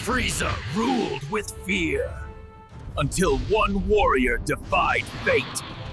Frieza ruled with fear. Until one warrior defied fate,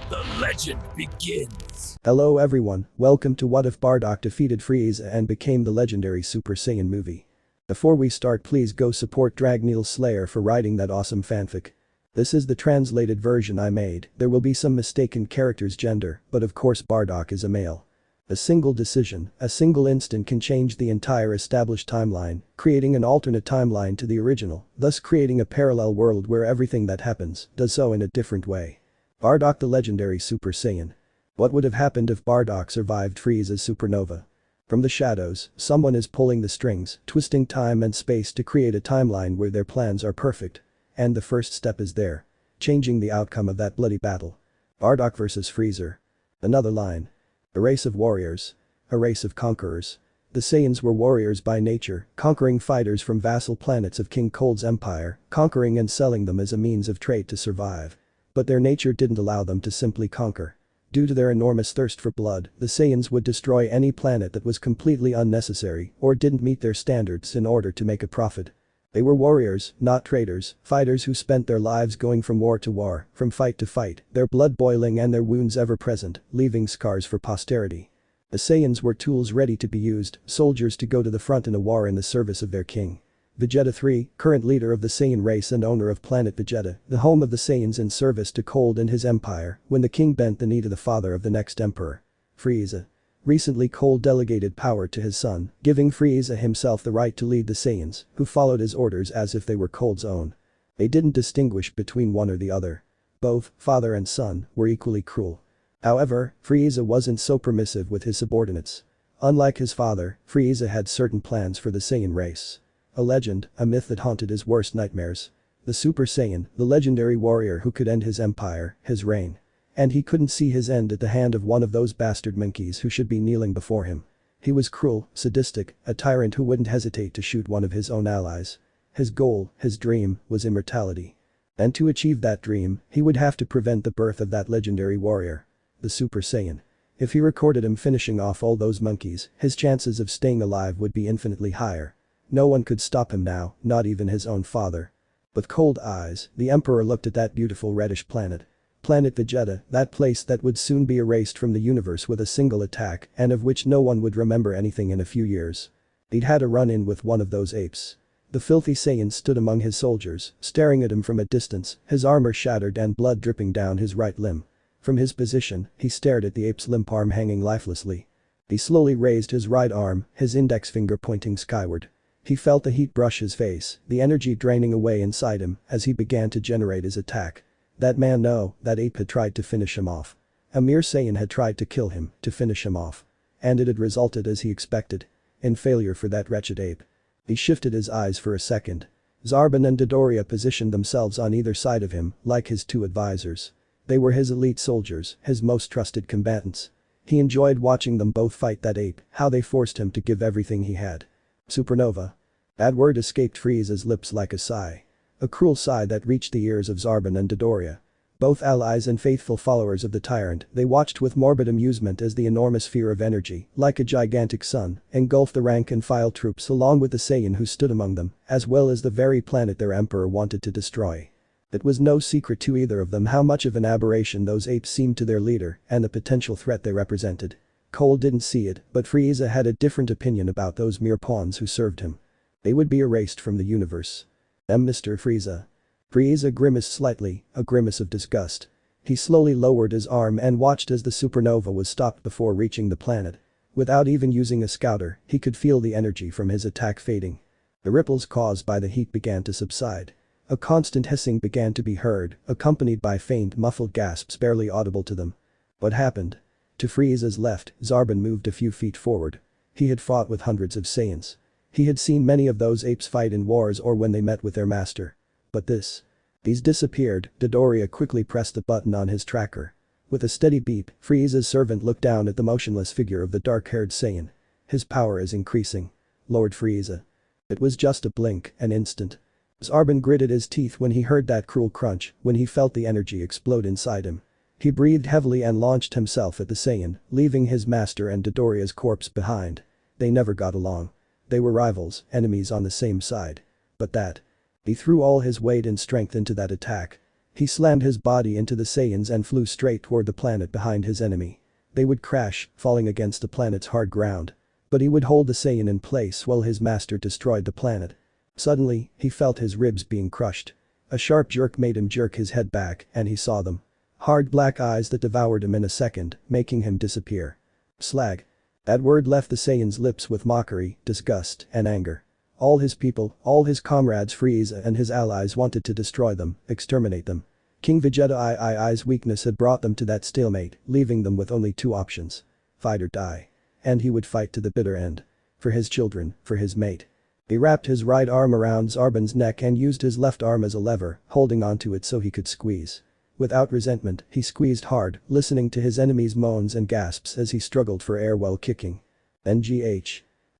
the legend begins. Hello everyone, welcome to What If Bardock Defeated Frieza and Became the Legendary Super Saiyan movie. Before we start, please go support Dragneel Slayer for writing that awesome fanfic. This is the translated version I made. There will be some mistaken character's gender, but of course Bardock is a male. A single decision, a single instant can change the entire established timeline, creating an alternate timeline to the original, thus creating a parallel world where everything that happens does so in a different way. Bardock the Legendary Super Saiyan. What would have happened if Bardock survived Frieza's supernova? From the shadows, someone is pulling the strings, twisting time and space to create a timeline where their plans are perfect. And the first step is there. Changing the outcome of that bloody battle. Bardock vs Frieza. Another line. A race of warriors. A race of conquerors. The Saiyans were warriors by nature, conquering fighters from vassal planets of King Cold's empire, conquering and selling them as a means of trade to survive. But their nature didn't allow them to simply conquer. Due to their enormous thirst for blood, the Saiyans would destroy any planet that was completely unnecessary or didn't meet their standards in order to make a profit. They were warriors, not traders, fighters who spent their lives going from war to war, from fight to fight, their blood boiling and their wounds ever present, leaving scars for posterity. The Saiyans were tools ready to be used, soldiers to go to the front in a war in the service of their king. Vegeta 3, current leader of the Saiyan race and owner of planet Vegeta, the home of the Saiyans in service to Cold and his empire, when the king bent the knee to the father of the next emperor. Frieza. Recently Cold delegated power to his son, giving Frieza himself the right to lead the Saiyans, who followed his orders as if they were Cold's own. They didn't distinguish between one or the other. Both, father and son, were equally cruel. However, Frieza wasn't so permissive with his subordinates. Unlike his father, Frieza had certain plans for the Saiyan race. A legend, a myth that haunted his worst nightmares. The Super Saiyan, the legendary warrior who could end his empire, his reign. And he couldn't see his end at the hand of one of those bastard monkeys who should be kneeling before him. He was cruel, sadistic, a tyrant who wouldn't hesitate to shoot one of his own allies. His goal, his dream, was immortality. And to achieve that dream, he would have to prevent the birth of that legendary warrior. The Super Saiyan. If he recorded him finishing off all those monkeys, his chances of staying alive would be infinitely higher. No one could stop him now, not even his own father. With cold eyes, the Emperor looked at that beautiful reddish planet. Planet Vegeta, that place that would soon be erased from the universe with a single attack and of which no one would remember anything in a few years. He'd had a run-in with one of those apes. The filthy Saiyan stood among his soldiers, staring at him from a distance, his armor shattered and blood dripping down his right limb. From his position, he stared at the ape's limp arm hanging lifelessly. He slowly raised his right arm, his index finger pointing skyward. He felt the heat brush his face, the energy draining away inside him as he began to generate his attack. That man, no, that ape had tried to finish him off. A mere Saiyan had tried to kill him, to finish him off. And it had resulted as he expected. In failure for that wretched ape. He shifted his eyes for a second. Zarbon and Dodoria positioned themselves on either side of him, like his two advisors. They were his elite soldiers, his most trusted combatants. He enjoyed watching them both fight that ape, how they forced him to give everything he had. Supernova. That word escaped Frieza's lips like a sigh. A cruel sigh that reached the ears of Zarbon and Dodoria. Both allies and faithful followers of the tyrant, they watched with morbid amusement as the enormous sphere of energy, like a gigantic sun, engulfed the rank-and-file troops along with the Saiyan who stood among them, as well as the very planet their emperor wanted to destroy. It was no secret to either of them how much of an aberration those apes seemed to their leader and the potential threat they represented. Cole didn't see it, but Frieza had a different opinion about those mere pawns who served him. They would be erased from the universe. Mr. Frieza. Frieza grimaced slightly, a grimace of disgust. He slowly lowered his arm and watched as the supernova was stopped before reaching the planet. Without even using a scouter, he could feel the energy from his attack fading. The ripples caused by the heat began to subside. A constant hissing began to be heard, accompanied by faint muffled gasps barely audible to them. What happened? To Frieza's left, Zarbon moved a few feet forward. He had fought with hundreds of Saiyans. He had seen many of those apes fight in wars or when they met with their master. But these disappeared. Dodoria quickly pressed the button on his tracker. With a steady beep, Frieza's servant looked down at the motionless figure of the dark-haired Saiyan. His power is increasing. Lord Frieza. It was just a blink, an instant. Zarbon gritted his teeth when he heard that cruel crunch, when he felt the energy explode inside him. He breathed heavily and launched himself at the Saiyan, leaving his master and Dodoria's corpse behind. They never got along. They were rivals, enemies on the same side. But that. He threw all his weight and strength into that attack. He slammed his body into the Saiyans and flew straight toward the planet behind his enemy. They would crash, falling against the planet's hard ground. But he would hold the Saiyan in place while his master destroyed the planet. Suddenly, he felt his ribs being crushed. A sharp jerk made him jerk his head back, and he saw them. Hard black eyes that devoured him in a second, making him disappear. Slag. That word left the Saiyan's lips with mockery, disgust, and anger. All his people, all his comrades Frieza and his allies wanted to destroy them, exterminate them. King Vegeta Ii's weakness had brought them to that stalemate, leaving them with only two options. Fight or die. And he would fight to the bitter end. For his children, for his mate. He wrapped his right arm around Zarbon's neck and used his left arm as a lever, holding onto it so he could squeeze. Without resentment, he squeezed hard, listening to his enemy's moans and gasps as he struggled for air while kicking. Then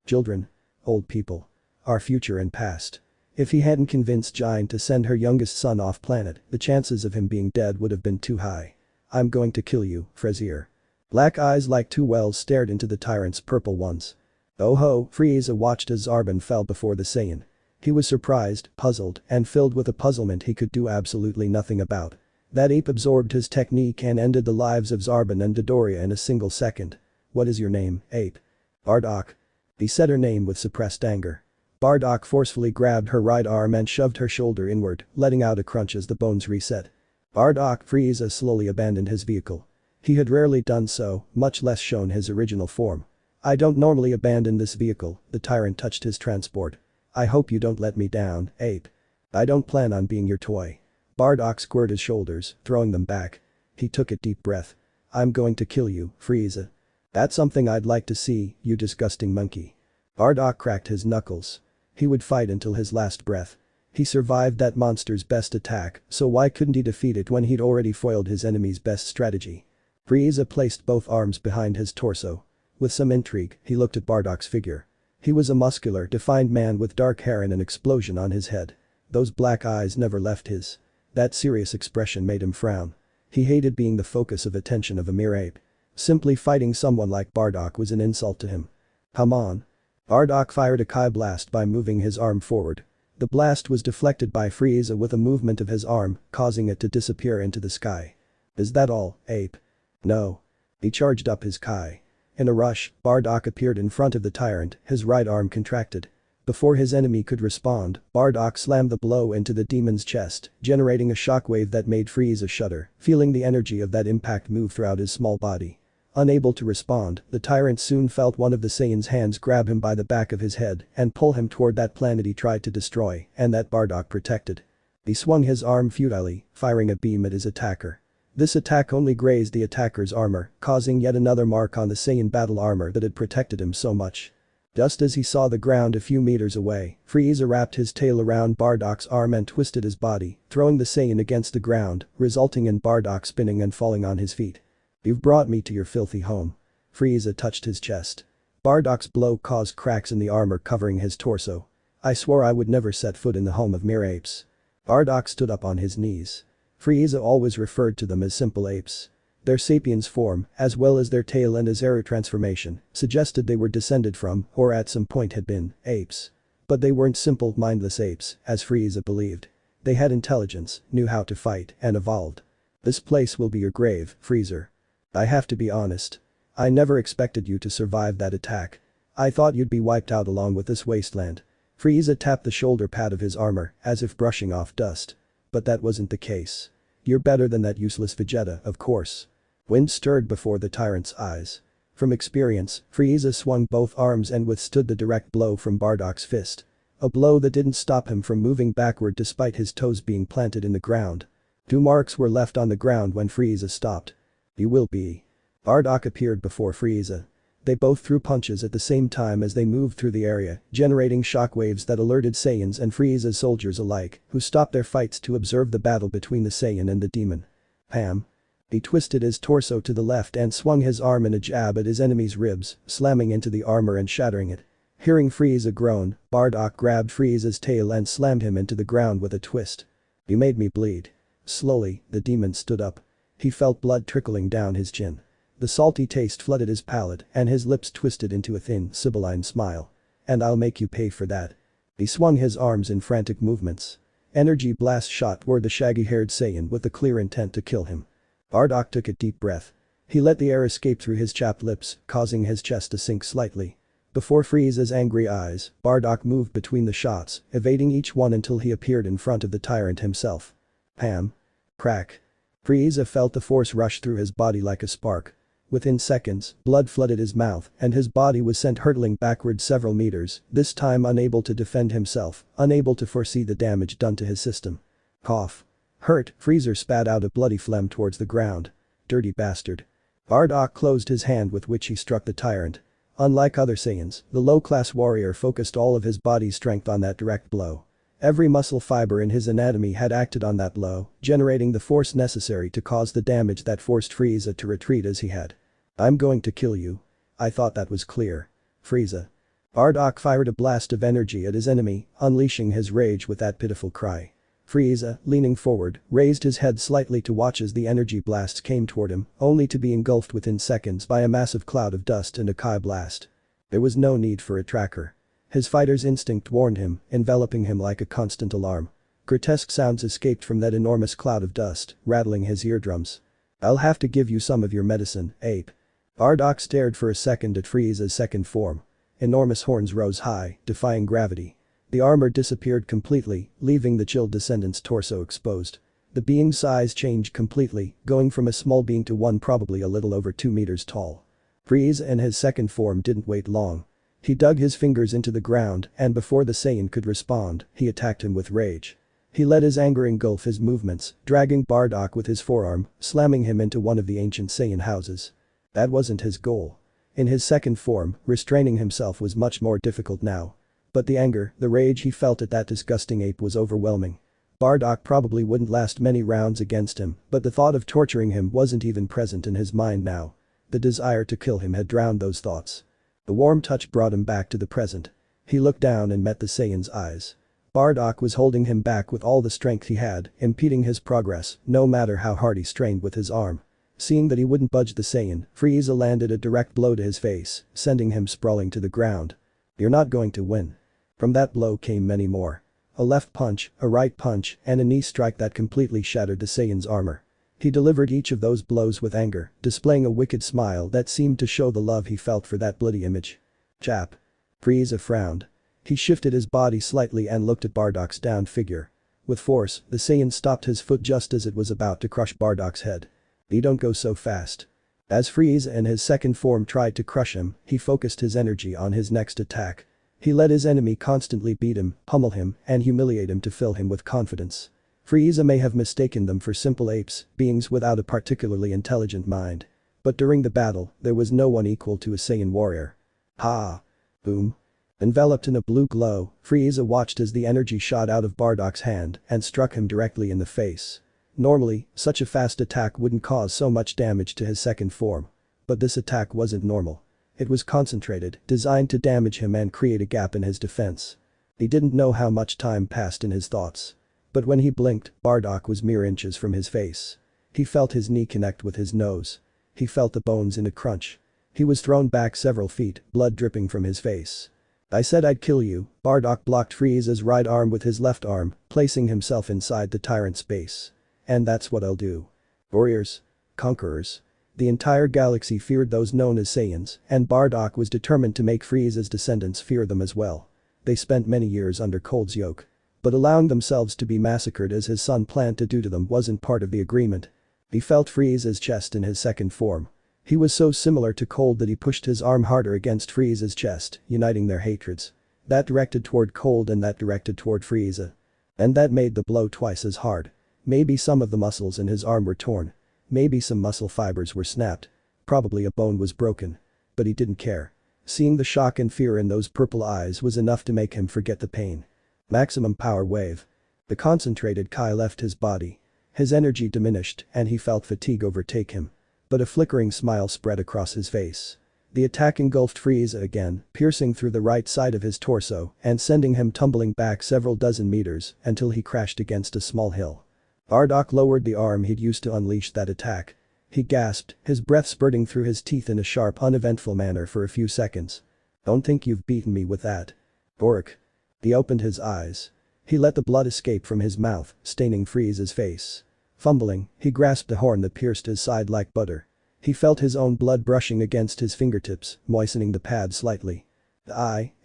children. Old people. Our future and past. If he hadn't convinced Giant to send her youngest son off planet, the chances of him being dead would have been too high. I'm going to kill you, Frieza. Black eyes like two wells stared into the tyrant's purple ones. Oh ho, Frieza watched as Zarbon fell before the Saiyan. He was surprised, puzzled, and filled with a puzzlement he could do absolutely nothing about. That ape absorbed his technique and ended the lives of Zarbon and Dodoria in a single second. What is your name, ape? Bardock. He said her name with suppressed anger. Bardock forcefully grabbed her right arm and shoved her shoulder inward, letting out a crunch as the bones reset. Bardock. Frieza slowly abandoned his vehicle. He had rarely done so, much less shown his original form. I don't normally abandon this vehicle, the tyrant touched his transport. I hope you don't let me down, ape. I don't plan on being your toy. Bardock squared his shoulders, throwing them back. He took a deep breath. I'm going to kill you, Frieza. That's something I'd like to see, you disgusting monkey. Bardock cracked his knuckles. He would fight until his last breath. He survived that monster's best attack, so why couldn't he defeat it when he'd already foiled his enemy's best strategy? Frieza placed both arms behind his torso. With some intrigue, he looked at Bardock's figure. He was a muscular, defined man with dark hair and an explosion on his head. Those black eyes never left his. That serious expression made him frown. He hated being the focus of attention of a mere ape. Simply fighting someone like Bardock was an insult to him. Come on. Bardock fired a Kai blast by moving his arm forward. The blast was deflected by Frieza with a movement of his arm, causing it to disappear into the sky. Is that all, ape? No. He charged up his Kai. In a rush, Bardock appeared in front of the tyrant, his right arm contracted. Before his enemy could respond, Bardock slammed the blow into the demon's chest, generating a shockwave that made Frieza shudder, feeling the energy of that impact move throughout his small body. Unable to respond, the tyrant soon felt one of the Saiyan's hands grab him by the back of his head and pull him toward that planet he tried to destroy and that Bardock protected. He swung his arm futilely, firing a beam at his attacker. This attack only grazed the attacker's armor, causing yet another mark on the Saiyan battle armor that had protected him so much. Just as he saw the ground a few meters away, Frieza wrapped his tail around Bardock's arm and twisted his body, throwing the Saiyan against the ground, resulting in Bardock spinning and falling on his feet. You've brought me to your filthy home. Frieza touched his chest. Bardock's blow caused cracks in the armor covering his torso. I swore I would never set foot in the home of mere apes. Bardock stood up on his knees. Frieza always referred to them as simple apes. Their sapiens form, as well as their tail and his arrow transformation, suggested they were descended from, or at some point had been, apes. But they weren't simple, mindless apes, as Frieza believed. They had intelligence, knew how to fight, and evolved. This place will be your grave, Frieza. I have to be honest. I never expected you to survive that attack. I thought you'd be wiped out along with this wasteland. Frieza tapped the shoulder pad of his armor, as if brushing off dust. But that wasn't the case. You're better than that useless Vegeta, of course. Wind stirred before the tyrant's eyes. From experience, Frieza swung both arms and withstood the direct blow from Bardock's fist. A blow that didn't stop him from moving backward despite his toes being planted in the ground. 2 marks were left on the ground when Frieza stopped. You will be. Bardock appeared before Frieza. They both threw punches at the same time as they moved through the area, generating shockwaves that alerted Saiyans and Frieza's soldiers alike, who stopped their fights to observe the battle between the Saiyan and the demon. Pam. He twisted his torso to the left and swung his arm in a jab at his enemy's ribs, slamming into the armor and shattering it. Hearing Frieza groan, Bardock grabbed Frieza's tail and slammed him into the ground with a twist. You made me bleed. Slowly, the demon stood up. He felt blood trickling down his chin. The salty taste flooded his palate and his lips twisted into a thin, sibylline smile. And I'll make you pay for that. He swung his arms in frantic movements. Energy blast shot toward the shaggy-haired Saiyan with the clear intent to kill him. Bardock took a deep breath. He let the air escape through his chapped lips, causing his chest to sink slightly. Before Frieza's angry eyes, Bardock moved between the shots, evading each one until he appeared in front of the tyrant himself. Pam. Crack. Frieza felt the force rush through his body like a spark. Within seconds, blood flooded his mouth and his body was sent hurtling backward several meters, this time unable to defend himself, unable to foresee the damage done to his system. Cough. Hurt, Frieza spat out a bloody phlegm towards the ground. Dirty bastard. Bardock closed his hand with which he struck the tyrant. Unlike other Saiyans, the low-class warrior focused all of his body's strength on that direct blow. Every muscle fiber in his anatomy had acted on that blow, generating the force necessary to cause the damage that forced Frieza to retreat as he had. I'm going to kill you. I thought that was clear. Frieza. Bardock fired a blast of energy at his enemy, unleashing his rage with that pitiful cry. Frieza, leaning forward, raised his head slightly to watch as the energy blasts came toward him, only to be engulfed within seconds by a massive cloud of dust and a Kai blast. There was no need for a tracker. His fighter's instinct warned him, enveloping him like a constant alarm. Grotesque sounds escaped from that enormous cloud of dust, rattling his eardrums. I'll have to give you some of your medicine, ape. Bardock stared for a second at Frieza's second form. Enormous horns rose high, defying gravity. The armor disappeared completely, leaving the chilled descendant's torso exposed. The being's size changed completely, going from a small being to one probably a little over 2 meters tall. Frieza and his second form didn't wait long. He dug his fingers into the ground and before the Saiyan could respond, he attacked him with rage. He let his anger engulf his movements, dragging Bardock with his forearm, slamming him into one of the ancient Saiyan houses. That wasn't his goal. In his second form, restraining himself was much more difficult now. But the anger, the rage he felt at that disgusting ape was overwhelming. Bardock probably wouldn't last many rounds against him, but the thought of torturing him wasn't even present in his mind now. The desire to kill him had drowned those thoughts. The warm touch brought him back to the present. He looked down and met the Saiyan's eyes. Bardock was holding him back with all the strength he had, impeding his progress, no matter how hard he strained with his arm. Seeing that he wouldn't budge the Saiyan, Frieza landed a direct blow to his face, sending him sprawling to the ground. You're not going to win. From that blow came many more. A left punch, a right punch, and a knee strike that completely shattered the Saiyan's armor. He delivered each of those blows with anger, displaying a wicked smile that seemed to show the love he felt for that bloody image. Chap. Frieza frowned. He shifted his body slightly and looked at Bardock's downed figure. With force, the Saiyan stopped his foot just as it was about to crush Bardock's head. You don't go so fast. As Frieza and his second form tried to crush him, he focused his energy on his next attack. He let his enemy constantly beat him, pummel him, and humiliate him to fill him with confidence. Frieza may have mistaken them for simple apes, beings without a particularly intelligent mind. But during the battle, there was no one equal to a Saiyan warrior. Ha! Boom. Enveloped in a blue glow, Frieza watched as the energy shot out of Bardock's hand and struck him directly in the face. Normally, such a fast attack wouldn't cause so much damage to his second form. But this attack wasn't normal. It was concentrated, designed to damage him and create a gap in his defense. He didn't know how much time passed in his thoughts. But when he blinked, Bardock was mere inches from his face. He felt his knee connect with his nose. He felt the bones in a crunch. He was thrown back several feet, blood dripping from his face. I said I'd kill you. Bardock blocked Frieza's right arm with his left arm, placing himself inside the tyrant's base. And that's what I'll do. Warriors. Conquerors. The entire galaxy feared those known as Saiyans, and Bardock was determined to make Frieza's descendants fear them as well. They spent many years under Cold's yoke. But allowing themselves to be massacred as his son planned to do to them wasn't part of the agreement. He felt Frieza's chest in his second form. He was so similar to Cold that he pushed his arm harder against Frieza's chest, uniting their hatreds. That directed toward Cold and that directed toward Frieza. And that made the blow twice as hard. Maybe some of the muscles in his arm were torn. Maybe some muscle fibers were snapped. Probably a bone was broken. But he didn't care. Seeing the shock and fear in those purple eyes was enough to make him forget the pain. Maximum power wave. The concentrated Kai left his body. His energy diminished and he felt fatigue overtake him. But a flickering smile spread across his face. The attack engulfed Frieza again, piercing through the right side of his torso and sending him tumbling back several dozen meters until he crashed against a small hill. Bardock lowered the arm he'd used to unleash that attack. He gasped, his breath spurting through his teeth in a sharp, uneventful manner for a few seconds. Don't think you've beaten me with that. Bork. He opened his eyes. He let the blood escape from his mouth, staining Frieza's face. Fumbling, he grasped the horn that pierced his side like butter. He felt his own blood brushing against his fingertips, moistening the pad slightly.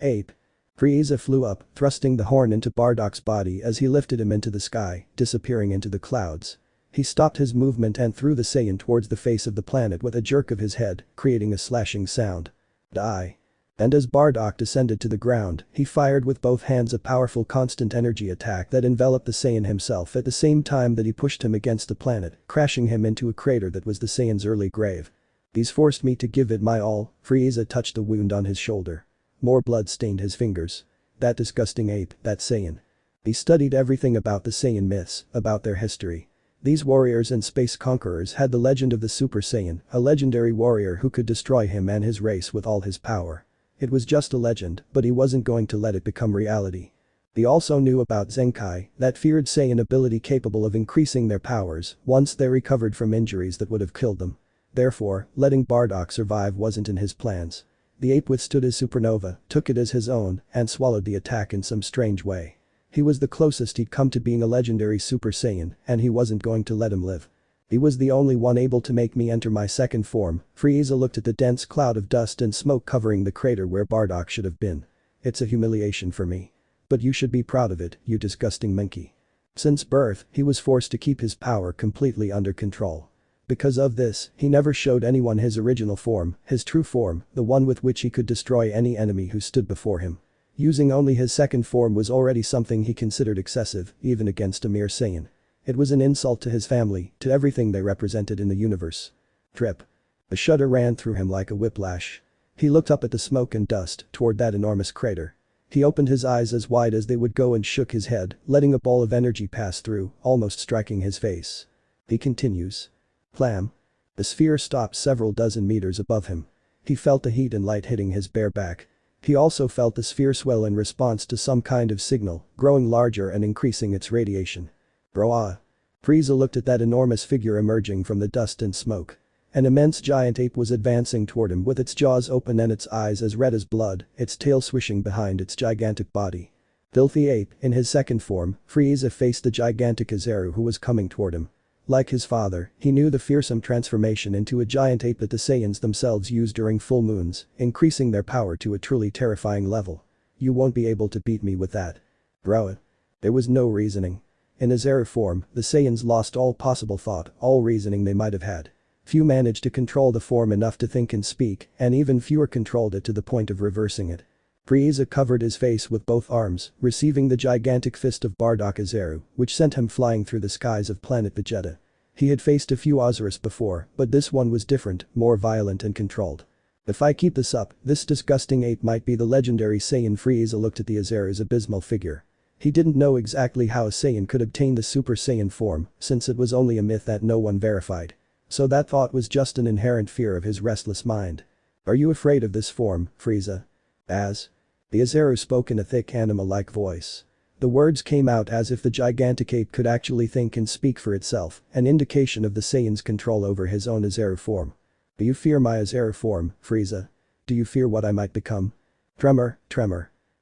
Ape. Frieza flew up, thrusting the horn into Bardock's body as he lifted him into the sky, disappearing into the clouds. He stopped his movement and threw the Saiyan towards the face of the planet with a jerk of his head, creating a slashing sound. Die. And as Bardock descended to the ground, he fired with both hands a powerful constant energy attack that enveloped the Saiyan himself at the same time that he pushed him against the planet, crashing him into a crater that was the Saiyan's early grave. He's forced me to give it my all. Frieza touched the wound on his shoulder. More blood stained his fingers. That disgusting ape, that Saiyan. He studied everything about the Saiyan myths, about their history. These warriors and space conquerors had the legend of the Super Saiyan, a legendary warrior who could destroy him and his race with all his power. It was just a legend, but he wasn't going to let it become reality. He also knew about Zenkai, that feared Saiyan ability capable of increasing their powers once they recovered from injuries that would have killed them. Therefore, letting Bardock survive wasn't in his plans. The ape withstood his supernova, took it as his own, and swallowed the attack in some strange way. He was the closest he'd come to being a legendary Super Saiyan, and he wasn't going to let him live. He was the only one able to make me enter my second form. Frieza looked at the dense cloud of dust and smoke covering the crater where Bardock should have been. It's a humiliation for me. But you should be proud of it, you disgusting monkey. Since birth, he was forced to keep his power completely under control. Because of this, he never showed anyone his original form, his true form, the one with which he could destroy any enemy who stood before him. Using only his second form was already something he considered excessive, even against a mere Saiyan. It was an insult to his family, to everything they represented in the universe. Trip. A shudder ran through him like a whiplash. He looked up at the smoke and dust, toward that enormous crater. He opened his eyes as wide as they would go and shook his head, letting a ball of energy pass through, almost striking his face. He continues. Plam. The sphere stopped several dozen meters above him. He felt the heat and light hitting his bare back. He also felt the sphere swell in response to some kind of signal, growing larger and increasing its radiation. Bro. Frieza looked at that enormous figure emerging from the dust and smoke. An immense giant ape was advancing toward him with its jaws open and its eyes as red as blood, its tail swishing behind its gigantic body. Filthy ape, in his second form, Frieza faced the gigantic Azaru who was coming toward him. Like his father, he knew the fearsome transformation into a giant ape that the Saiyans themselves use during full moons, increasing their power to a truly terrifying level. You won't be able to beat me with that. Bro. There was no reasoning. In Azaru form, the Saiyans lost all possible thought, all reasoning they might have had. Few managed to control the form enough to think and speak, and even fewer controlled it to the point of reversing it. Frieza covered his face with both arms, receiving the gigantic fist of Bardock Azaru, which sent him flying through the skies of planet Vegeta. He had faced a few Ozarus before, but this one was different, more violent and controlled. If I keep this up, this disgusting ape might be the legendary Saiyan. Frieza looked at the Azaru's abysmal figure. He didn't know exactly how a Saiyan could obtain the Super Saiyan form, since it was only a myth that no one verified. So that thought was just an inherent fear of his restless mind. Are you afraid of this form, Frieza? As? The Azaru spoke in a thick animal-like voice. The words came out as if the gigantic ape could actually think and speak for itself, an indication of the Saiyan's control over his own Azaru form. Do you fear my Azaru form, Frieza? Do you fear what I might become? Tremor.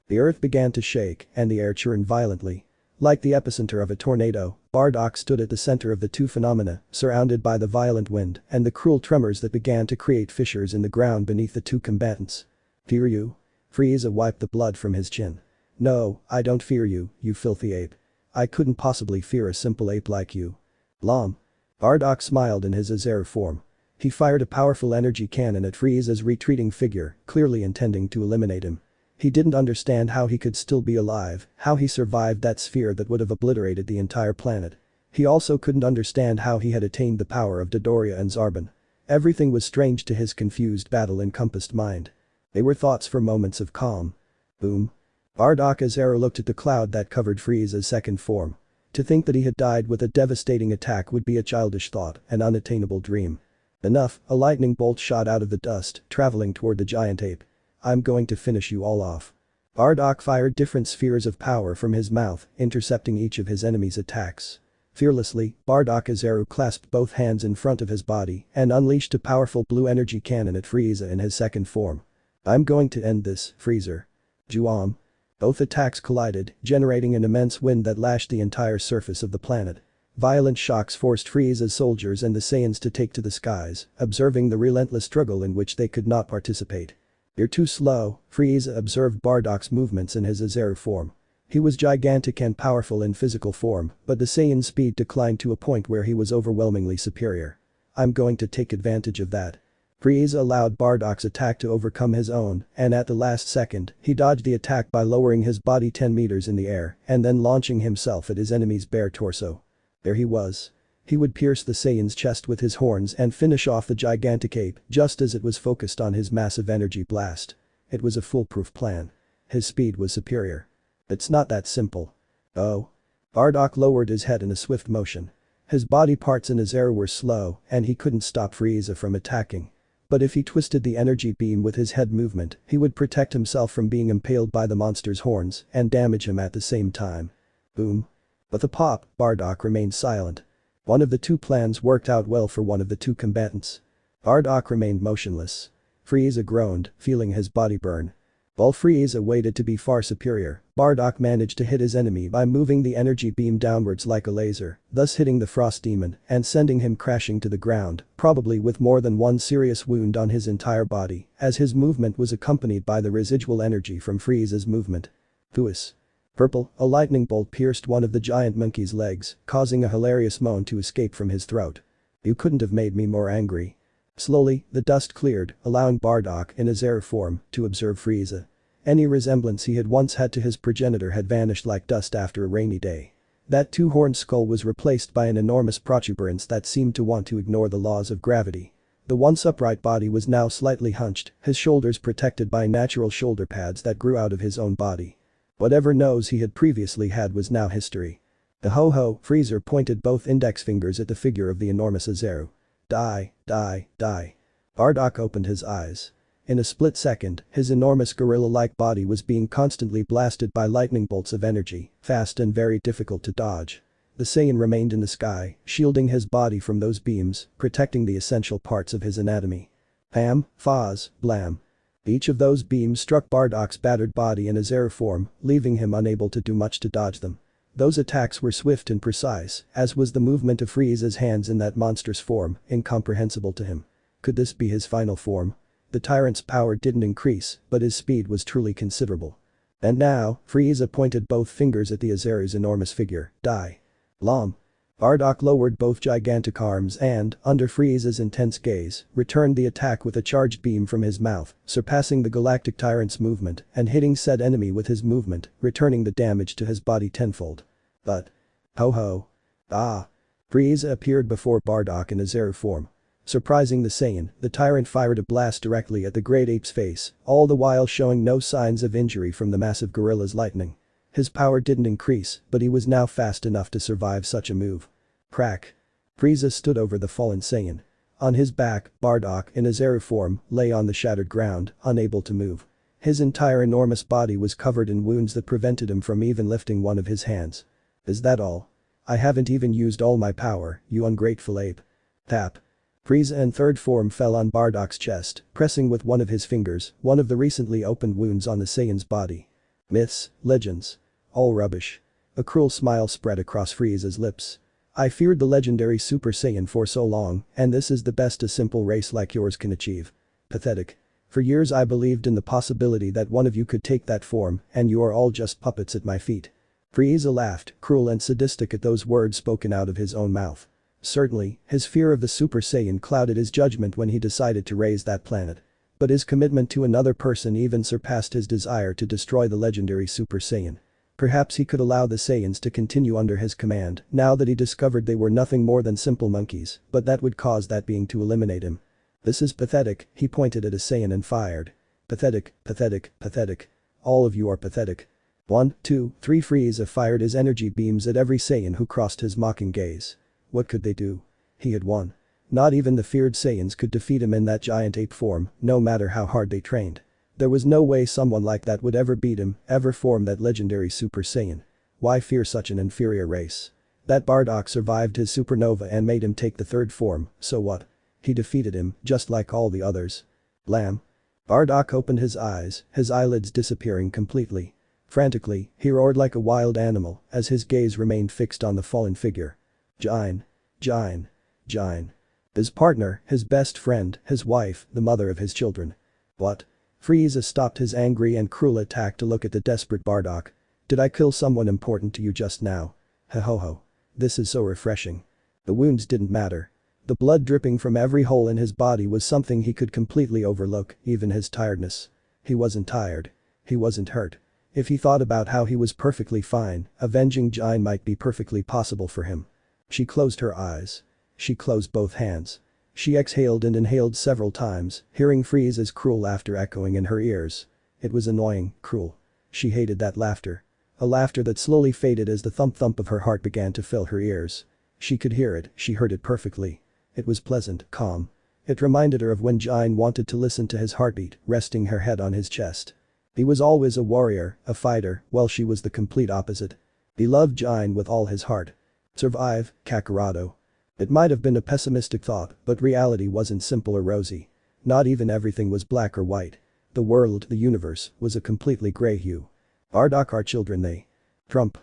The earth began to shake, and the air churned violently. Like the epicenter of a tornado, Bardock stood at the center of the two phenomena, surrounded by the violent wind and the cruel tremors that began to create fissures in the ground beneath the two combatants. Fear you? Frieza wiped the blood from his chin. No, I don't fear you, you filthy ape. I couldn't possibly fear a simple ape like you. Blom. Bardock smiled in his Azaru form. He fired a powerful energy cannon at Frieza's retreating figure, clearly intending to eliminate him. He didn't understand how he could still be alive, how he survived that sphere that would have obliterated the entire planet. He also couldn't understand how he had attained the power of Dodoria and Zarbon. Everything was strange to his confused battle-encompassed mind. They were thoughts for moments of calm. Boom. Bardock Azaru looked at the cloud that covered Frieza's second form. To think that he had died with a devastating attack would be a childish thought, an unattainable dream. Enough, a lightning bolt shot out of the dust, traveling toward the giant ape. I'm going to finish you all off. Bardock fired different spheres of power from his mouth, intercepting each of his enemy's attacks. Fearlessly, Bardock Azaru clasped both hands in front of his body and unleashed a powerful blue energy cannon at Frieza in his second form. I'm going to end this, Freezer. Juam. Both attacks collided, generating an immense wind that lashed the entire surface of the planet. Violent shocks forced Frieza's soldiers and the Saiyans to take to the skies, observing the relentless struggle in which they could not participate. "You're too slow," Frieza observed Bardock's movements in his Azaru form. He was gigantic and powerful in physical form, but the Saiyan's speed declined to a point where he was overwhelmingly superior. "I'm going to take advantage of that." Frieza allowed Bardock's attack to overcome his own, and at the last second, he dodged the attack by lowering his body 10 meters in the air and then launching himself at his enemy's bare torso. There he was. He would pierce the Saiyan's chest with his horns and finish off the gigantic ape just as it was focused on his massive energy blast. It was a foolproof plan. His speed was superior. It's not that simple. Oh. Bardock lowered his head in a swift motion. His body parts in his air were slow and he couldn't stop Frieza from attacking. But if he twisted the energy beam with his head movement, he would protect himself from being impaled by the monster's horns and damage him at the same time. Boom. With a pop, Bardock remained silent. One of the two plans worked out well for one of the two combatants. Bardock remained motionless. Frieza groaned, feeling his body burn. While Frieza waited to be far superior, Bardock managed to hit his enemy by moving the energy beam downwards like a laser, thus hitting the Frost Demon and sending him crashing to the ground, probably with more than one serious wound on his entire body, as his movement was accompanied by the residual energy from Frieza's movement. Thuis. Purple, a lightning bolt pierced one of the giant monkey's legs, causing a hilarious moan to escape from his throat. "You couldn't have made me more angry." Slowly, the dust cleared, allowing Bardock, in his air form, to observe Frieza. Any resemblance he had once had to his progenitor had vanished like dust after a rainy day. That two-horned skull was replaced by an enormous protuberance that seemed to want to ignore the laws of gravity. The once upright body was now slightly hunched, his shoulders protected by natural shoulder pads that grew out of his own body. Whatever nose he had previously had was now history. The ho-ho, Frieza pointed both index fingers at the figure of the enormous Azaru. "Die, die, die." Bardock opened his eyes. In a split second, his enormous gorilla-like body was being constantly blasted by lightning bolts of energy, fast and very difficult to dodge. The Saiyan remained in the sky, shielding his body from those beams, protecting the essential parts of his anatomy. Pam, Faz, Blam. Each of those beams struck Bardock's battered body in his air form, leaving him unable to do much to dodge them. Those attacks were swift and precise, as was the movement of Frieza's hands in that monstrous form, incomprehensible to him. Could this be his final form? The tyrant's power didn't increase, but his speed was truly considerable. And now, Frieza pointed both fingers at the Azaru's enormous figure. "Die." Lom. Bardock lowered both gigantic arms and, under Frieza's intense gaze, returned the attack with a charged beam from his mouth, surpassing the galactic tyrant's movement and hitting said enemy with his movement, returning the damage to his body tenfold. But. Ho-ho. Ah. Frieza appeared before Bardock in Azaru form. Surprising the Saiyan, the tyrant fired a blast directly at the great ape's face, all the while showing no signs of injury from the massive gorilla's lightning. His power didn't increase, but he was now fast enough to survive such a move. Crack. Frieza stood over the fallen Saiyan. On his back, Bardock, in Azaru form, lay on the shattered ground, unable to move. His entire enormous body was covered in wounds that prevented him from even lifting one of his hands. "Is that all? I haven't even used all my power, you ungrateful ape." Tap. Frieza in third form fell on Bardock's chest, pressing with one of his fingers one of the recently opened wounds on the Saiyan's body. Myths, legends. All rubbish. A cruel smile spread across Frieza's lips. "I feared the legendary Super Saiyan for so long, and this is the best a simple race like yours can achieve. Pathetic. For years I believed in the possibility that one of you could take that form, and you are all just puppets at my feet." Frieza laughed, cruel and sadistic at those words spoken out of his own mouth. Certainly, his fear of the Super Saiyan clouded his judgment when he decided to raise that planet. But his commitment to another person even surpassed his desire to destroy the legendary Super Saiyan. Perhaps he could allow the Saiyans to continue under his command now that he discovered they were nothing more than simple monkeys, but that would cause that being to eliminate him. "This is pathetic," he pointed at a Saiyan and fired. "Pathetic, pathetic, pathetic. All of you are pathetic." 1, 2, 3 Frieza fired his energy beams at every Saiyan who crossed his mocking gaze. What could they do? He had won. Not even the feared Saiyans could defeat him in that giant ape form, no matter how hard they trained. There was no way someone like that would ever beat him, ever form that legendary Super Saiyan. Why fear such an inferior race? That Bardock survived his supernova and made him take the third form, so what? He defeated him, just like all the others. Blam. Bardock opened his eyes, his eyelids disappearing completely. Frantically, he roared like a wild animal as his gaze remained fixed on the fallen figure. Jine. Jine. Jine. His partner, his best friend, his wife, the mother of his children. What? Frieza stopped his angry and cruel attack to look at the desperate Bardock. Did I kill someone important to you just now? Ho ho ho. This is so refreshing. The wounds didn't matter. The blood dripping from every hole in his body was something he could completely overlook, even his tiredness. He wasn't tired. He wasn't hurt. If he thought about how he was perfectly fine, avenging Jine might be perfectly possible for him. She closed her eyes. She closed both hands. She exhaled and inhaled several times, hearing Frieza's cruel laughter echoing in her ears. It was annoying, cruel. She hated that laughter. A laughter that slowly faded as the thump-thump of her heart began to fill her ears. She could hear it, she heard it perfectly. It was pleasant, calm. It reminded her of when Jine wanted to listen to his heartbeat, resting her head on his chest. He was always a warrior, a fighter, while she was the complete opposite. He loved Jine with all his heart. Survive, Kakarado. It might have been a pessimistic thought, but reality wasn't simple or rosy. Not even everything was black or white. The world, the universe, was a completely gray hue. Bardock are children they. Trump.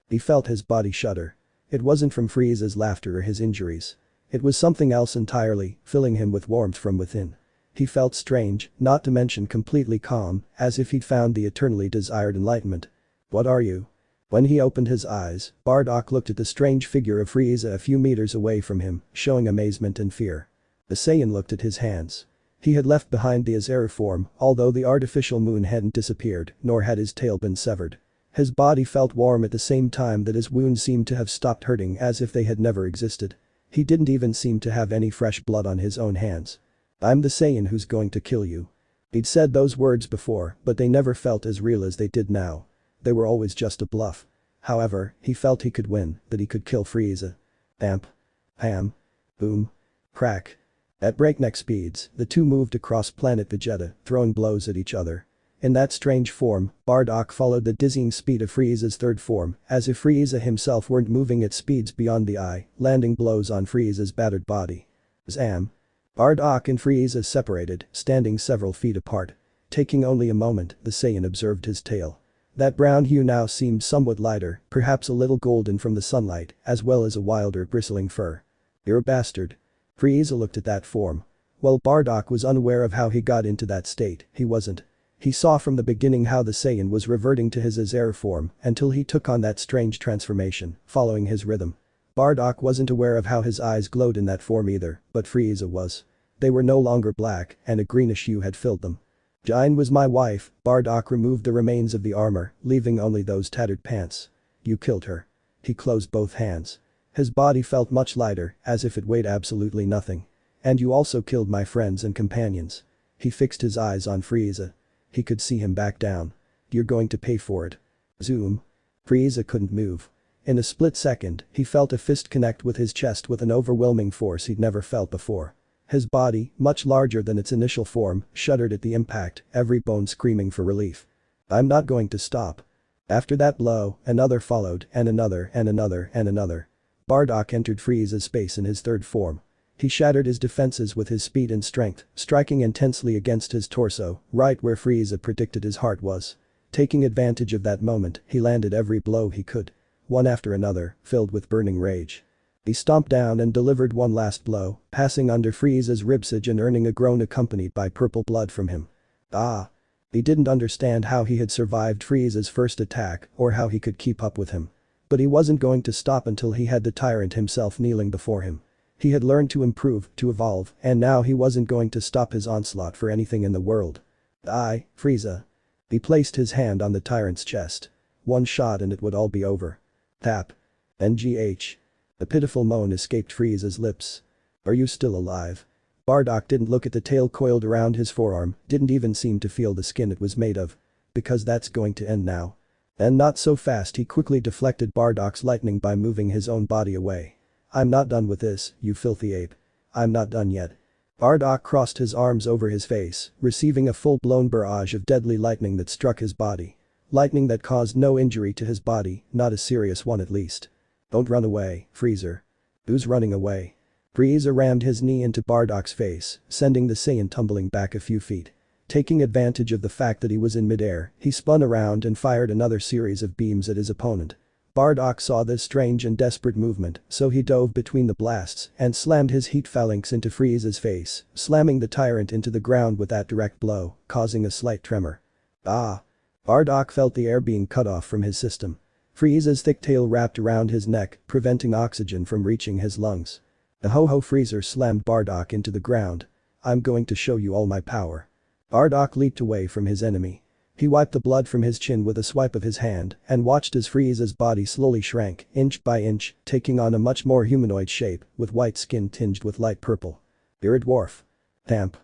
He felt his body shudder. It wasn't from Frieza's laughter or his injuries. It was something else entirely, filling him with warmth from within. He felt strange, not to mention completely calm, as if he'd found the eternally desired enlightenment. What are you? When he opened his eyes, Bardock looked at the strange figure of Frieza a few meters away from him, showing amazement and fear. The Saiyan looked at his hands. He had left behind the Azera form, although the artificial moon hadn't disappeared, nor had his tail been severed. His body felt warm at the same time that his wounds seemed to have stopped hurting as if they had never existed. He didn't even seem to have any fresh blood on his own hands. I'm the Saiyan who's going to kill you. He'd said those words before, but they never felt as real as they did now. They were always just a bluff. However, he felt he could win, that he could kill Frieza. Amp. Ham. Boom. Crack. At breakneck speeds, the two moved across planet Vegeta, throwing blows at each other. In that strange form, Bardock followed the dizzying speed of Frieza's third form, as if Frieza himself weren't moving at speeds beyond the eye, landing blows on Frieza's battered body. Zam. Bardock and Frieza separated, standing several feet apart. Taking only a moment, the Saiyan observed his tail. That brown hue now seemed somewhat lighter, perhaps a little golden from the sunlight, as well as a wilder bristling fur. You're a bastard. Frieza looked at that form. While Bardock was unaware of how he got into that state, he wasn't. He saw from the beginning how the Saiyan was reverting to his Azera form until he took on that strange transformation, following his rhythm. Bardock wasn't aware of how his eyes glowed in that form either, but Frieza was. They were no longer black, and a greenish hue had filled them. Jine was my wife. Bardock removed the remains of the armor, leaving only those tattered pants. You killed her. He closed both hands. His body felt much lighter, as if it weighed absolutely nothing. And you also killed my friends and companions. He fixed his eyes on Frieza. He could see him back down. You're going to pay for it. Zoom. Frieza couldn't move. In a split second, he felt a fist connect with his chest with an overwhelming force he'd never felt before. His body, much larger than its initial form, shuddered at the impact, every bone screaming for relief. I'm not going to stop. After that blow, another followed, and another, and another, and another. Bardock entered Frieza's space in his third form. He shattered his defenses with his speed and strength, striking intensely against his torso, right where Frieza predicted his heart was. Taking advantage of that moment, he landed every blow he could. One after another, filled with burning rage. He stomped down and delivered one last blow, passing under Frieza's ribcage and earning a groan accompanied by purple blood from him. Ah. He didn't understand how he had survived Frieza's first attack or how he could keep up with him. But he wasn't going to stop until he had the tyrant himself kneeling before him. He had learned to improve, to evolve, and now he wasn't going to stop his onslaught for anything in the world. Die, Frieza. He placed his hand on the tyrant's chest. One shot and it would all be over. Tap. NGH. A pitiful moan escaped Frieza's lips. Are you still alive? Bardock didn't look at the tail coiled around his forearm, didn't even seem to feel the skin it was made of. Because that's going to end now. And not so fast. He quickly deflected Bardock's lightning by moving his own body away. I'm not done with this, you filthy ape. I'm not done yet. Bardock crossed his arms over his face, receiving a full-blown barrage of deadly lightning that struck his body. Lightning that caused no injury to his body, not a serious one at least. Don't run away, Frieza. Who's running away? Frieza rammed his knee into Bardock's face, sending the Saiyan tumbling back a few feet. Taking advantage of the fact that he was in midair, he spun around and fired another series of beams at his opponent. Bardock saw this strange and desperate movement, so he dove between the blasts and slammed his heat phalanx into Frieza's face, slamming the tyrant into the ground with that direct blow, causing a slight tremor. Ah! Bardock felt the air being cut off from his system. Frieza's thick tail wrapped around his neck, preventing oxygen from reaching his lungs. The ho-ho freezer slammed Bardock into the ground. I'm going to show you all my power. Bardock leaped away from his enemy. He wiped the blood from his chin with a swipe of his hand and watched as Frieza's body slowly shrank, inch by inch, taking on a much more humanoid shape, with white skin tinged with light purple. You're a dwarf. Tamp.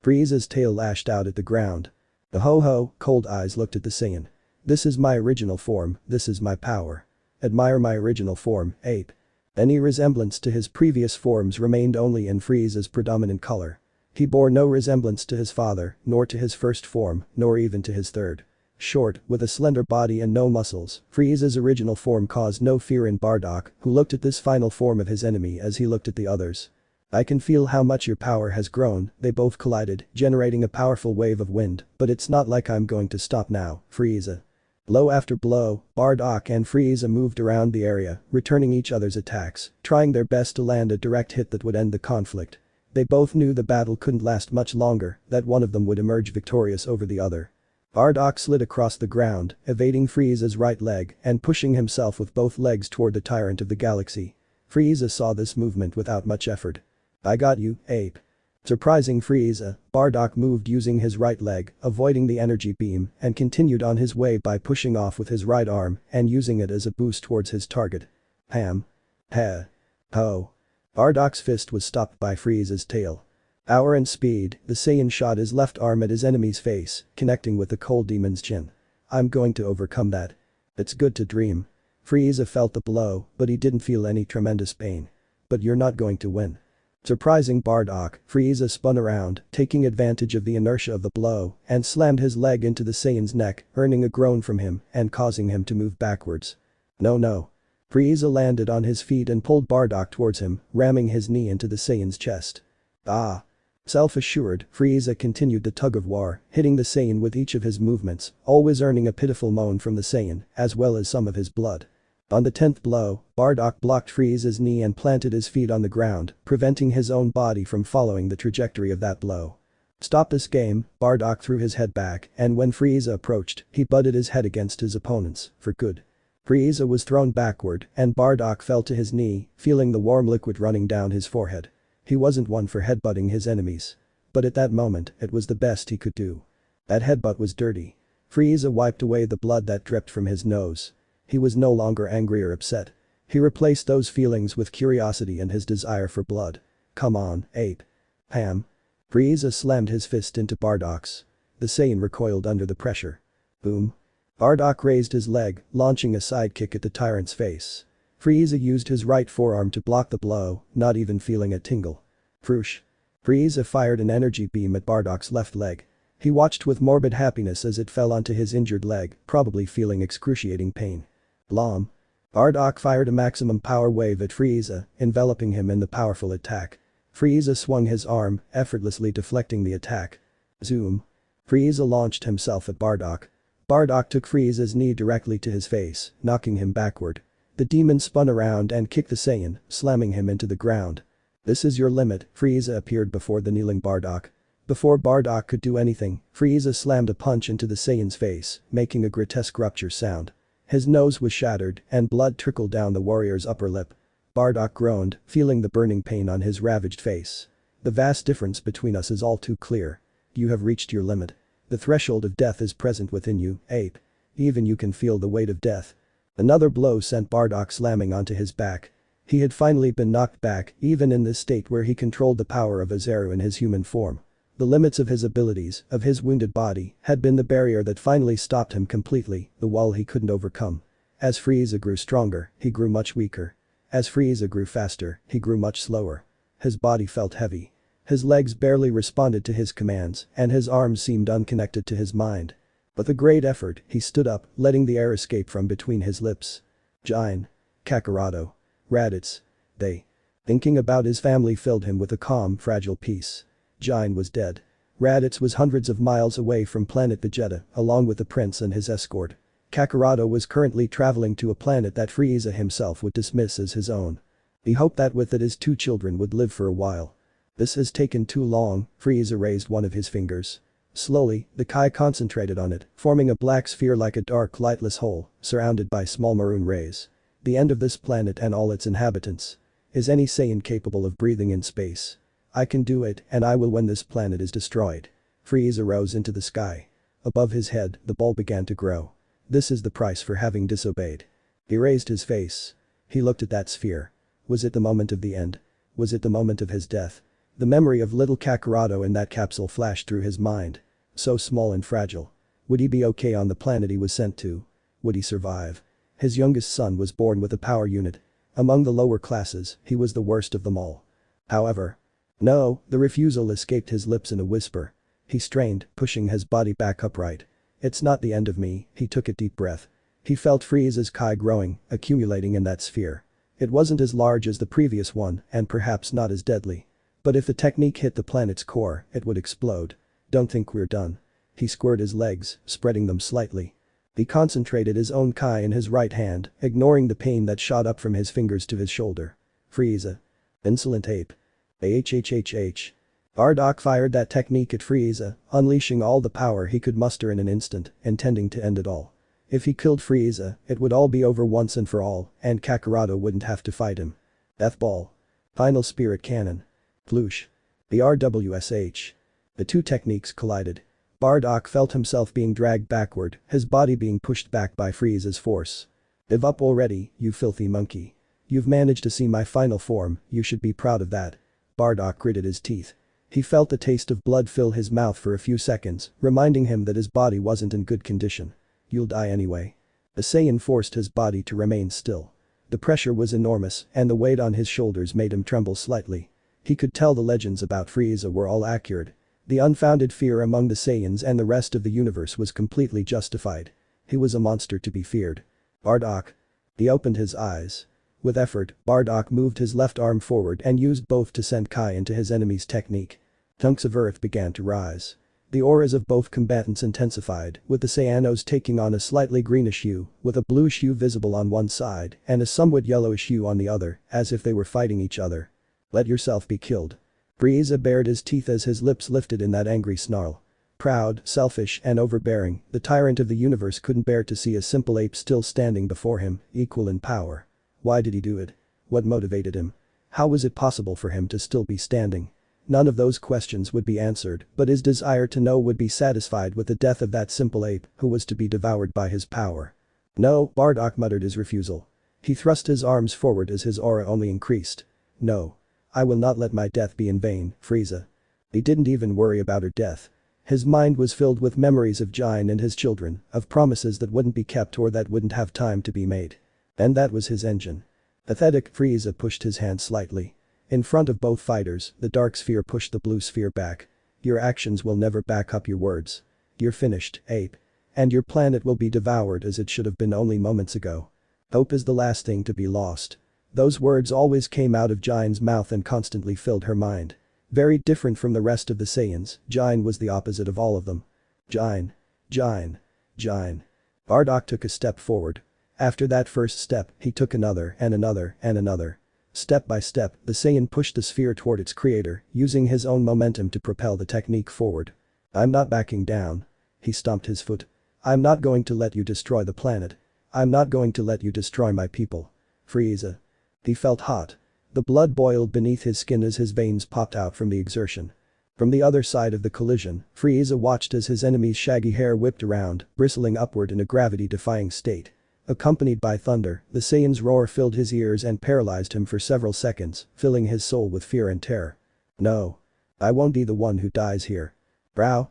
Frieza's tail lashed out at the ground. The ho-ho, cold eyes looked at the Saiyan. This is my original form, this is my power. Admire my original form, ape. Any resemblance to his previous forms remained only in Frieza's predominant color. He bore no resemblance to his father, nor to his first form, nor even to his third. Short, with a slender body and no muscles, Frieza's original form caused no fear in Bardock, who looked at this final form of his enemy as he looked at the others. I can feel how much your power has grown, they both collided, generating a powerful wave of wind, but it's not like I'm going to stop now, Frieza. Blow after blow, Bardock and Frieza moved around the area, returning each other's attacks, trying their best to land a direct hit that would end the conflict. They both knew the battle couldn't last much longer, that one of them would emerge victorious over the other. Bardock slid across the ground, evading Frieza's right leg and pushing himself with both legs toward the tyrant of the galaxy. Frieza saw this movement without much effort. I got you, ape. Surprising Frieza, Bardock moved using his right leg, avoiding the energy beam, and continued on his way by pushing off with his right arm and using it as a boost towards his target. Ham. Ha. Ho. Bardock's fist was stopped by Frieza's tail. Power and speed, the Saiyan shot his left arm at his enemy's face, connecting with the cold demon's chin. I'm going to overcome that. It's good to dream. Frieza felt the blow, but he didn't feel any tremendous pain. But you're not going to win. Surprising Bardock, Frieza spun around, taking advantage of the inertia of the blow, and slammed his leg into the Saiyan's neck, earning a groan from him and causing him to move backwards. No. Frieza landed on his feet and pulled Bardock towards him, ramming his knee into the Saiyan's chest. Ah. Self-assured, Frieza continued the tug-of-war, hitting the Saiyan with each of his movements, always earning a pitiful moan from the Saiyan, as well as some of his blood. On the 10th blow, Bardock blocked Frieza's knee and planted his feet on the ground, preventing his own body from following the trajectory of that blow. Stop this game, Bardock threw his head back, and when Frieza approached, he butted his head against his opponent's, for good. Frieza was thrown backward, and Bardock fell to his knee, feeling the warm liquid running down his forehead. He wasn't one for headbutting his enemies. But at that moment, it was the best he could do. That headbutt was dirty. Frieza wiped away the blood that dripped from his nose. He was no longer angry or upset. He replaced those feelings with curiosity and his desire for blood. Come on, ape. Ham. Frieza slammed his fist into Bardock's. The Saiyan recoiled under the pressure. Boom. Bardock raised his leg, launching a sidekick at the tyrant's face. Frieza used his right forearm to block the blow, not even feeling a tingle. Froosh. Frieza fired an energy beam at Bardock's left leg. He watched with morbid happiness as it fell onto his injured leg, probably feeling excruciating pain. Blom. Bardock fired a maximum power wave at Frieza, enveloping him in the powerful attack. Frieza swung his arm, effortlessly deflecting the attack. Zoom. Frieza launched himself at Bardock. Bardock took Frieza's knee directly to his face, knocking him backward. The demon spun around and kicked the Saiyan, slamming him into the ground. This is your limit, Frieza appeared before the kneeling Bardock. Before Bardock could do anything, Frieza slammed a punch into the Saiyan's face, making a grotesque rupture sound. His nose was shattered, and blood trickled down the warrior's upper lip. Bardock groaned, feeling the burning pain on his ravaged face. The vast difference between us is all too clear. You have reached your limit. The threshold of death is present within you, ape. Even you can feel the weight of death. Another blow sent Bardock slamming onto his back. He had finally been knocked back, even in this state where he controlled the power of a Zero in his human form. The limits of his abilities, of his wounded body, had been the barrier that finally stopped him completely, the wall he couldn't overcome. As Frieza grew stronger, he grew much weaker. As Frieza grew faster, he grew much slower. His body felt heavy. His legs barely responded to his commands, and his arms seemed unconnected to his mind. With a great effort, he stood up, letting the air escape from between his lips. Jine. Kakarado. Raditz. They. Thinking about his family filled him with a calm, fragile peace. Jine was dead. Raditz was hundreds of miles away from planet Vegeta, along with the prince and his escort. Kakarado was currently traveling to a planet that Frieza himself would dismiss as his own. He hoped that with it his two children would live for a while. This has taken too long, Frieza raised one of his fingers. Slowly, the Kai concentrated on it, forming a black sphere like a dark lightless hole, surrounded by small maroon rays. The end of this planet and all its inhabitants. Is any Saiyan capable of breathing in space? I can do it, and I will when this planet is destroyed. Frieza rose into the sky. Above his head, the ball began to grow. This is the price for having disobeyed. He raised his face. He looked at that sphere. Was it the moment of the end? Was it the moment of his death? The memory of little Kakarado in that capsule flashed through his mind. So small and fragile. Would he be okay on the planet he was sent to? Would he survive? His youngest son was born with a power unit. Among the lower classes, he was the worst of them all. However. No, the refusal escaped his lips in a whisper. He strained, pushing his body back upright. It's not the end of me, he took a deep breath. He felt Frieza's Kai growing, accumulating in that sphere. It wasn't as large as the previous one, and perhaps not as deadly. But if the technique hit the planet's core, it would explode. Don't think we're done. He squared his legs, spreading them slightly. He concentrated his own Kai in his right hand, ignoring the pain that shot up from his fingers to his shoulder. Frieza. Insolent ape. Hhhhh. Bardock fired that technique at Frieza, unleashing all the power he could muster in an instant, intending to end it all. If he killed Frieza, it would all be over once and for all, and Kakarado wouldn't have to fight him. Death Ball. Final Spirit Cannon. Ploosh. The RWSH. The two techniques collided. Bardock felt himself being dragged backward, his body being pushed back by Frieza's force. Give up already, you filthy monkey. You've managed to see my final form, you should be proud of that. Bardock gritted his teeth. He felt the taste of blood fill his mouth for a few seconds, reminding him that his body wasn't in good condition. You'll die anyway. The Saiyan forced his body to remain still. The pressure was enormous, and the weight on his shoulders made him tremble slightly. He could tell the legends about Frieza were all accurate. The unfounded fear among the Saiyans and the rest of the universe was completely justified. He was a monster to be feared. Bardock. He opened his eyes. With effort, Bardock moved his left arm forward and used both to send Kai into his enemy's technique. Chunks of earth began to rise. The auras of both combatants intensified, with the Saiyanos taking on a slightly greenish hue, with a bluish hue visible on one side and a somewhat yellowish hue on the other, as if they were fighting each other. Let yourself be killed. Frieza bared his teeth as his lips lifted in that angry snarl. Proud, selfish, and overbearing, the tyrant of the universe couldn't bear to see a simple ape still standing before him, equal in power. Why did he do it? What motivated him? How was it possible for him to still be standing? None of those questions would be answered, but his desire to know would be satisfied with the death of that simple ape who was to be devoured by his power. No, Bardock muttered his refusal. He thrust his arms forward as his aura only increased. No. I will not let my death be in vain, Frieza. He didn't even worry about her death. His mind was filled with memories of Jain and his children, of promises that wouldn't be kept or that wouldn't have time to be made. And that was his engine. Pathetic, Frieza pushed his hand slightly. In front of both fighters, the dark sphere pushed the blue sphere back. Your actions will never back up your words. You're finished, ape. And your planet will be devoured as it should have been only moments ago. Hope is the last thing to be lost. Those words always came out of Jain's mouth and constantly filled her mind. Very different from the rest of the Saiyans, Jain was the opposite of all of them. Jain. Jain. Jain. Bardock took a step forward. After that first step, he took another and another and another. Step by step, the Saiyan pushed the sphere toward its creator, using his own momentum to propel the technique forward. I'm not backing down. He stomped his foot. I'm not going to let you destroy the planet. I'm not going to let you destroy my people. Frieza. He felt hot. The blood boiled beneath his skin as his veins popped out from the exertion. From the other side of the collision, Frieza watched as his enemy's shaggy hair whipped around, bristling upward in a gravity-defying state. Accompanied by thunder, the Saiyan's roar filled his ears and paralyzed him for several seconds, filling his soul with fear and terror. No. I won't be the one who dies here. Brow,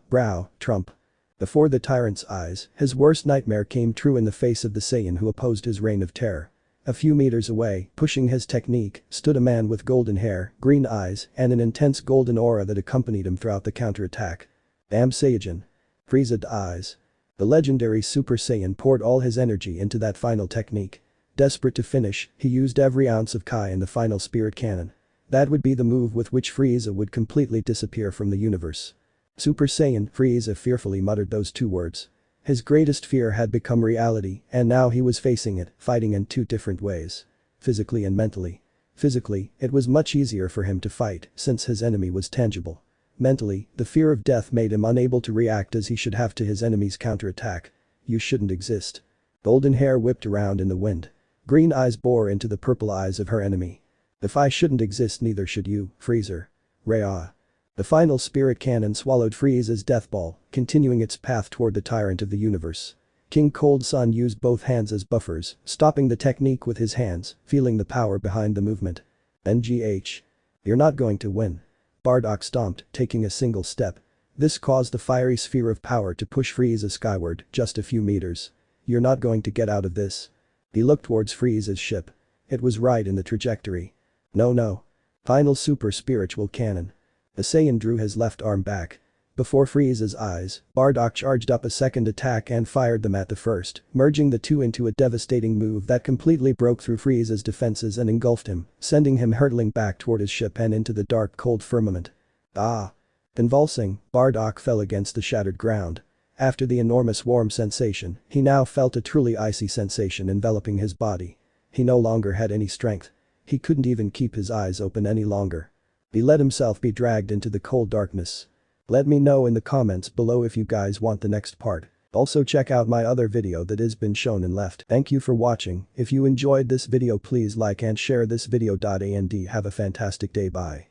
Trump. Before the tyrant's eyes, his worst nightmare came true in the face of the Saiyan who opposed his reign of terror. A few meters away, pushing his technique, stood a man with golden hair, green eyes, and an intense golden aura that accompanied him throughout the counterattack. Damn Saiyajin. Frieza's eyes. The legendary Super Saiyan poured all his energy into that final technique. Desperate to finish, he used every ounce of Kai in the final spirit cannon. That would be the move with which Frieza would completely disappear from the universe. Super Saiyan, Frieza fearfully muttered those two words. His greatest fear had become reality, and now he was facing it, fighting in two different ways. Physically and mentally. Physically, it was much easier for him to fight, since his enemy was tangible. Mentally, the fear of death made him unable to react as he should have to his enemy's counterattack. You shouldn't exist. Golden hair whipped around in the wind. Green eyes bore into the purple eyes of her enemy. If I shouldn't exist, neither should you, Freezer. Rea. The final spirit cannon swallowed Frieza's death ball, continuing its path toward the tyrant of the universe. King Cold Sun used both hands as buffers, stopping the technique with his hands, feeling the power behind the movement. NGH. You're not going to win. Bardock stomped, taking a single step. This caused the fiery sphere of power to push Frieza skyward, just a few meters. You're not going to get out of this. He looked towards Frieza's ship. It was right in the trajectory. No. Final super spiritual cannon. The Saiyan drew his left arm back. Before Frieza's eyes, Bardock charged up a second attack and fired them at the first, merging the two into a devastating move that completely broke through Frieza's defenses and engulfed him, sending him hurtling back toward his ship and into the dark cold firmament. Ah! Convulsing, Bardock fell against the shattered ground. After the enormous warm sensation, he now felt a truly icy sensation enveloping his body. He no longer had any strength. He couldn't even keep his eyes open any longer. He let himself be dragged into the cold darkness. Let me know in the comments below if you guys want the next part. Also check out my other video that has been shown and left. Thank you for watching. If you enjoyed this video, please like and share this video. And have a fantastic day. Bye.